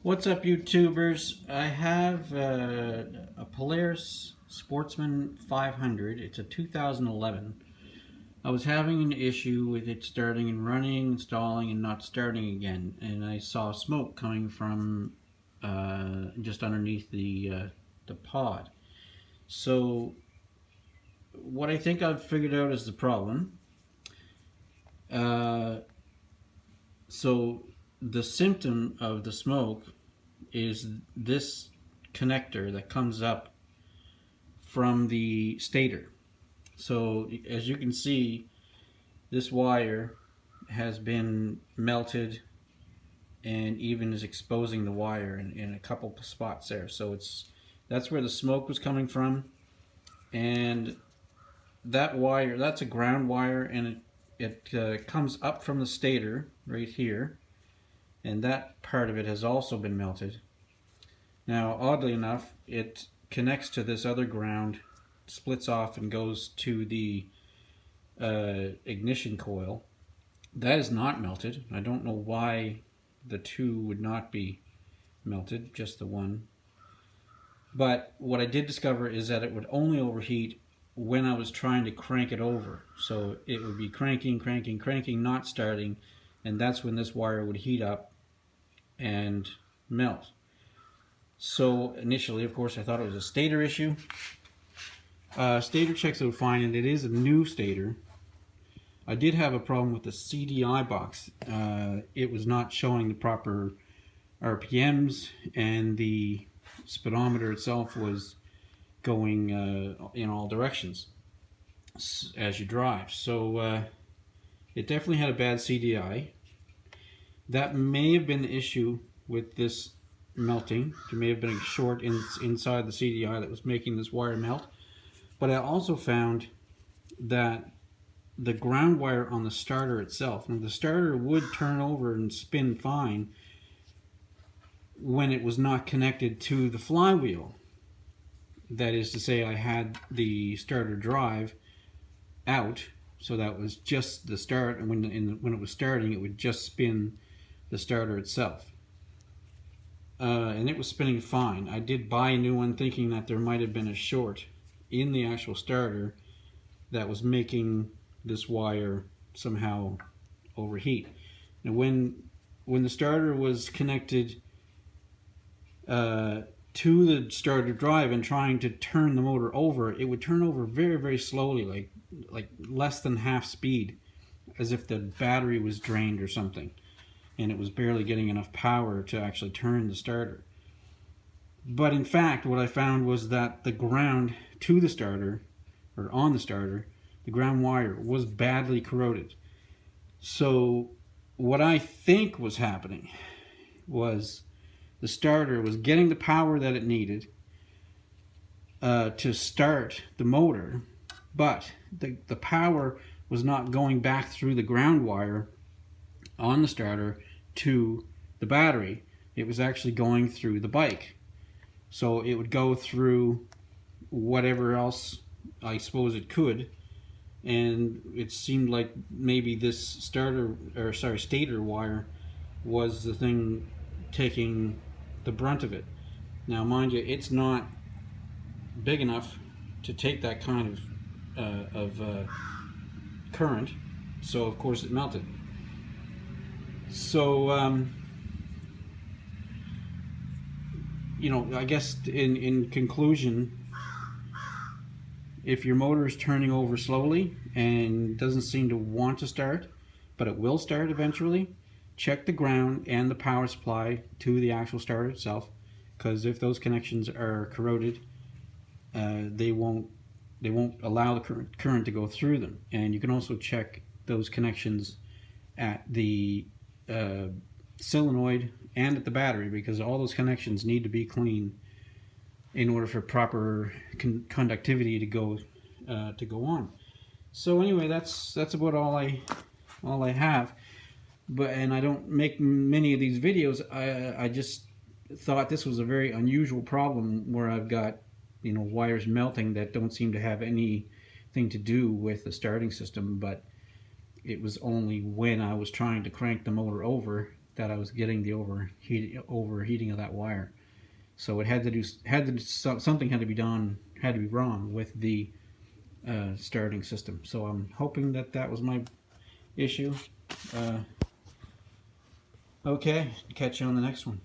What's up, YouTubers? I have a Polaris Sportsman 500. It's a 2011. I was having an issue with it starting and running, installing, and not starting again. And I saw smoke coming from just underneath the pod. So what I think I've figured out is the problem. So the symptom of the smoke is this connector that comes up from the stator. So as you can see, this wire has been melted and even is exposing the wire in a couple spots there. So that's where the smoke was coming from, and that wire, that's a ground wire, and it comes up from the stator right here, and that part of it has also been melted. Now, oddly enough, it connects to this other ground, splits off and goes to the ignition coil. That is not melted. I don't know why the two would not be melted, just the one. But what I did discover is that it would only overheat when I was trying to crank it over. So it would be cranking, not starting, and that's when this wire would heat up and melt. So initially, of course, I thought it was a stator issue. Stator checks out fine, and it is a new stator. I did have a problem with the CDI box. It was not showing the proper RPMs, and the speedometer itself was going in all directions as you drive. So it definitely had a bad CDI. That may have been the issue with this melting. There may have been a short inside the CDI that was making this wire melt. But I also found that the ground wire on the starter itself, now the starter would turn over and spin fine when it was not connected to the flywheel. That is to say, I had the starter drive out, so that was just the start, and when it was starting, it would just spin the starter itself. And it was spinning fine. I did buy a new one thinking that there might have been a short in the actual starter that was making this wire somehow overheat. Now when the starter was connected to the starter drive and trying to turn the motor over, it would turn over very, very slowly, like less than half speed, as if the battery was drained or something, and it was barely getting enough power to actually turn the starter. But in fact, what I found was that the ground to the starter, or on the starter, the ground wire was badly corroded. So what I think was happening was the starter was getting the power that it needed to start the motor, but the power was not going back through the ground wire on the starter to the battery. It was actually going through the bike. So it would go through whatever else I suppose it could, and it seemed like maybe this stator wire was the thing taking the brunt of it. Now, mind you, it's not big enough to take that kind of current, so of course it melted. So you know, I guess in conclusion, if your motor is turning over slowly and doesn't seem to want to start, but it will start eventually, check the ground and the power supply to the actual starter itself, because if those connections are corroded, they won't allow the current to go through them. And you can also check those connections at the solenoid and at the battery, because all those connections need to be clean in order for proper conductivity to go on. So anyway, that's about all I have. And I don't make many of these videos. I just thought this was a very unusual problem where I've got, you know, wires melting that don't seem to have anything to do with the starting system, but it was only when I was trying to crank the motor over that I was getting the overheating of that wire. So it something had to be done, had to be wrong with the starting system. So I'm hoping that that was my issue. Okay, catch you on the next one.